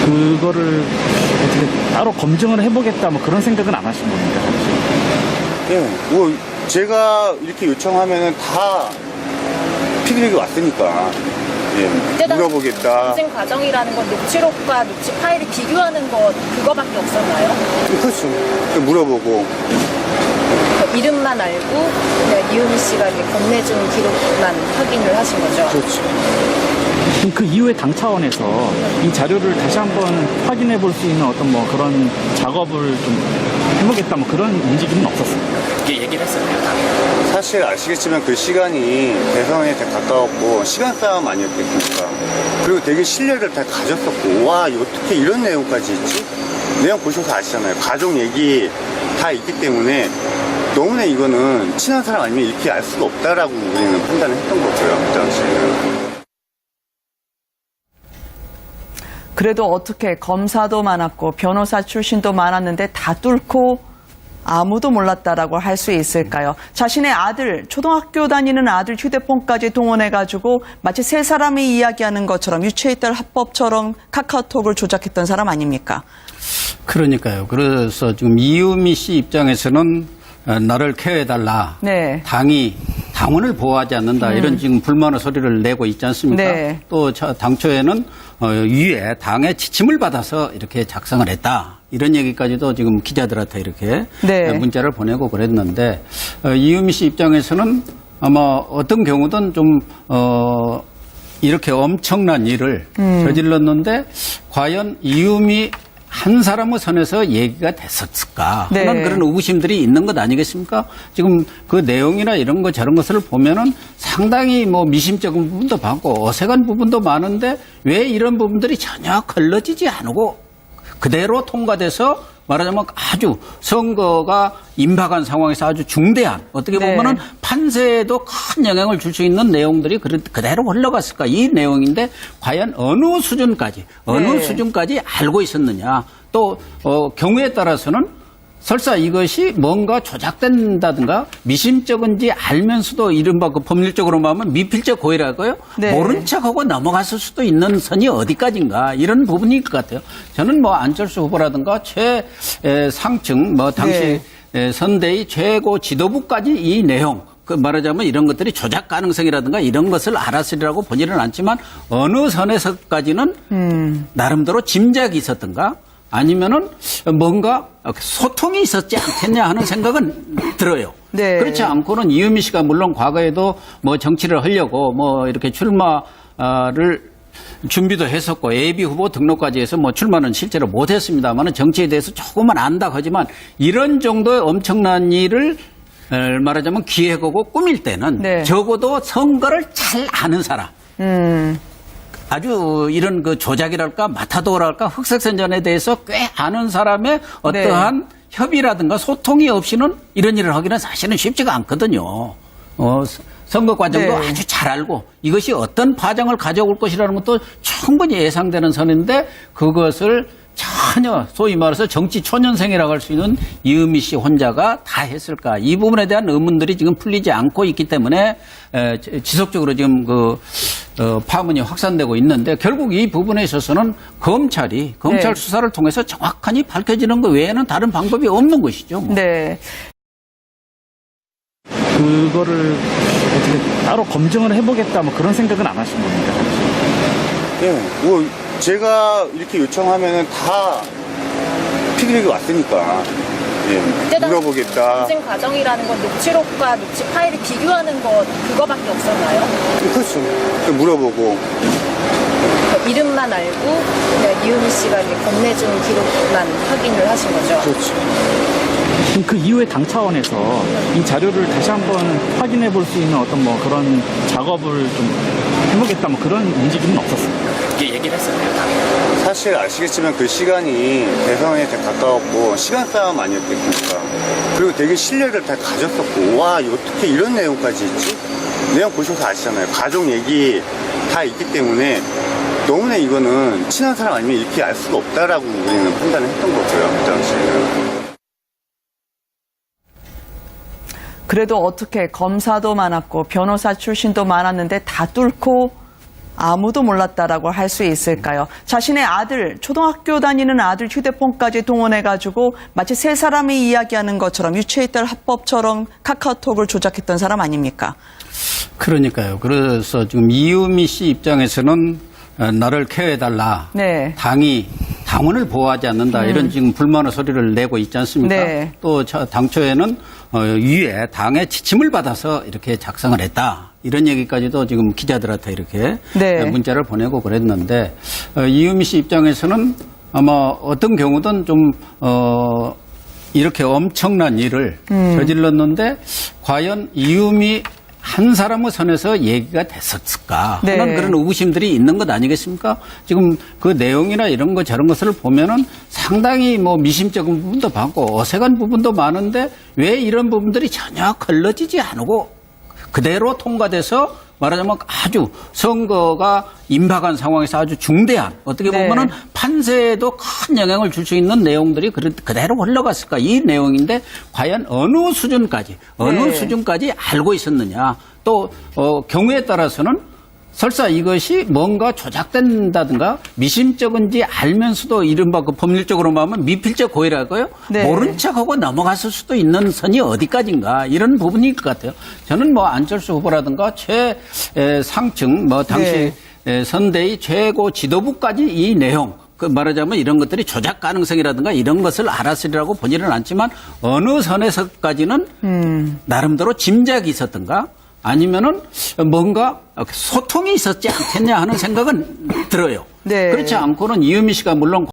그거를 어떻게 따로 검증을 해보겠다 뭐 그런 생각은 안 하신 겁니까? 예, 뭐 제가 이렇게 요청하면은 다 피드백이 왔으니까 예, 물어보겠다. 검증 과정이라는 건 녹취록과 녹취 파일을 비교하는 것 그거밖에 없었나요? 그렇죠. 물어보고 이름만 알고 그냥 이은미 씨가 이렇게 건네준 기록만 확인을 하신 거죠? 그렇죠. 그럼 그 이후에 당 차원에서 이 자료를 다시 한번 확인해 볼 수 있는 어떤 뭐 그런 작업을 좀 해보겠다 뭐 그런 움직임은 없었습니까? 이게 얘기를 했었나요? 사실 아시겠지만 그 시간이 대선에 되게 가까웠고 시간 싸움 아니었겠습니까? 그리고 되게 신뢰를 다 가졌었고 와 어떻게 이런 내용까지 있지? 내용 보셔서 아시잖아요. 가족 얘기 다 있기 때문에 너무나 이거는 친한 사람 아니면 이렇게 알 수가 없다라고 우리는 판단을 했던 거고요. 그 당시에는. 그래도 어떻게 검사도 많았고 변호사 출신도 많았는데 다 뚫고 아무도 몰랐다라고 할 수 있을까요? 자신의 아들, 초등학교 다니는 아들 휴대폰까지 동원해가지고 마치 세 사람이 이야기하는 것처럼 유체이탈 합법처럼 카카오톡을 조작했던 사람 아닙니까? 그러니까요. 그래서 지금 이유미 씨 입장에서는 나를 케어해달라. 네. 당원을 보호하지 않는다. 이런 지금 불만의 소리를 내고 있지 않습니까? 네. 또 당초에는 위에 당의 지침을 받아서 이렇게 작성을 했다. 이런 얘기까지도 지금 기자들한테 이렇게 네. 문자를 보내고 그랬는데 이유미 씨 입장에서는 아마 어떤 경우든 좀 이렇게 엄청난 일을 저질렀는데 과연 이유미 한 사람의 선에서 얘기가 됐었을까 하는 네. 그런 의구심들이 있는 것 아니겠습니까? 지금 그 내용이나 이런 거 저런 것을 보면은 상당히 뭐 미심쩍은 부분도 많고 어색한 부분도 많은데 왜 이런 부분들이 전혀 걸러지지 않고 그대로 통과돼서 말하자면 아주 선거가 임박한 상황에서 아주 중대한 어떻게 네. 보면은 판세에도 큰 영향을 줄 수 있는 내용들이 그대로 흘러갔을까 이 내용인데 과연 어느 수준까지 알고 있었느냐 또 경우에 따라서는 설사 이것이 뭔가 조작된다든가 미심쩍은지 알면서도 이른바 그 법률적으로 말하면 미필적 고의라고요. 네. 모른 척하고 넘어갔을 수도 있는 선이 어디까지인가 이런 부분일 것 같아요. 저는 뭐 안철수 후보라든가 최상층 뭐 당시 선대위 최고 지도부까지 이 내용 그 말하자면 이런 것들이 조작 가능성이라든가 이런 것을 알았으리라고 보지는 않지만 어느 선에서까지는 나름대로 짐작이 있었던가 아니면은 뭔가 소통이 있었지 않겠냐 하는 생각은 들어요. 네. 그렇지 않고는 이유미 씨가 물론 과거에도 뭐 정치를 하려고 뭐 이렇게 출마를 준비도 했었고 예비 후보 등록까지 해서 뭐 출마는 실제로 못했습니다만 정치에 대해서 조금은 안다 하지만 이런 정도의 엄청난 일을 말하자면 기획하고 꾸밀 때는 네. 적어도 선거를 잘 아는 사람. 아주 이런 그 조작이랄까 마타도랄까 흑색선전에 대해서 꽤 아는 사람의 어떠한 협의라든가 소통이 없이는 이런 일을 하기는 사실은 쉽지가 않거든요. 선거 과정도 아주 잘 알고 이것이 어떤 파장을 가져올 것이라는 것도 충분히 예상되는 선인데 그것을 전혀 소위 말해서 정치 초년생이라고 할 수 있는 이은미 씨 혼자가 다 했을까? 이 부분에 대한 의문들이 지금 풀리지 않고 있기 때문에 지속적으로 지금 그 파문이 확산되고 있는데 결국 이 부분에 있어서는 검찰 수사를 통해서 정확하니 밝혀지는 것 외에는 다른 방법이 없는 것이죠. 뭐. 네. 그거를 어떻게 따로 검증을 해보겠다 뭐 그런 생각은 안 하신 겁니까? 예, 뭐 제가 이렇게 요청하면은 다 피드백이 왔으니까 예, 물어보겠다. 검증 과정이라는 건 녹취록과 녹취 파일을 비교하는 것 그거밖에 없었나요? 그렇죠. 물어보고 이름만 알고 그냥 이은미 씨가 이렇게 건네준 기록만 확인을 하신 거죠? 그렇죠. 그럼 그 이후에 당 차원에서 이 자료를 다시 한번 확인해 볼 수 있는 어떤 뭐 그런 작업을 좀 해보겠다 뭐 그런 움직임은 없었습니까? 이게 얘기를 했었나요? 사실 아시겠지만 그 시간이 대선에 되게 가까웠고 시간 싸움 아니었겠습니까? 그리고 되게 신뢰를 다 가졌었고 와 어떻게 이런 내용까지 있지? 내용 보셔서 아시잖아요. 가족 얘기 다 있기 때문에 너무나 이거는 친한 사람 아니면 이렇게 알 수가 없다라고 우리는 판단을 했던 거고요. 그 당시에는. 그래도 어떻게 검사도 많았고 변호사 출신도 많았는데 다 뚫고 아무도 몰랐다라고 할 수 있을까요? 자신의 아들, 초등학교 다니는 아들 휴대폰까지 동원해가지고 마치 세 사람이 이야기하는 것처럼 유체이탈 합법처럼 카카오톡을 조작했던 사람 아닙니까? 그러니까요. 그래서 지금 이유미 씨 입장에서는 나를 케어해달라. 네. 당원을 보호하지 않는다. 이런 지금 불만의 소리를 내고 있지 않습니까? 네. 또 당초에는 위에 당의 지침을 받아서 이렇게 작성을 했다. 이런 얘기까지도 지금 기자들한테 이렇게 네. 문자를 보내고 그랬는데 이유미 씨 입장에서는 아마 어떤 경우든 좀 이렇게 엄청난 일을 저질렀는데 과연 이유미 한 사람의 선에서 얘기가 됐었을까 네. 하는 그런 의구심들이 있는 것 아니겠습니까? 지금 그 내용이나 이런 거 저런 것을 보면은 상당히 뭐 미심쩍은 부분도 많고 어색한 부분도 많은데 왜 이런 부분들이 전혀 걸러지지 않고 그대로 통과돼서 말하자면 아주 선거가 임박한 상황에서 아주 중대한 어떻게 네. 보면은 판세에도 큰 영향을 줄 수 있는 내용들이 그대로 흘러갔을까 이 내용인데 과연 어느 수준까지 알고 있었느냐 또 경우에 따라서는 설사 이것이 뭔가 조작된다든가 미심쩍은지 알면서도 이른바 그 법률적으로 말하면 미필적 고의랄까요? 네. 모른 척하고 넘어갔을 수도 있는 선이 어디까지인가 이런 부분일 것 같아요. 저는 뭐 안철수 후보라든가 최상층 뭐 당시 선대위 최고 지도부까지 이 내용 그 말하자면 이런 것들이 조작 가능성이라든가 이런 것을 알았으리라고 보지는 않지만 어느 선에서까지는 나름대로 짐작이 있었던가 아니면은 뭔가 소통이 있었지 않겠냐 하는 생각은 들어요. 네. 그렇지 않고는 이유미 씨가 물론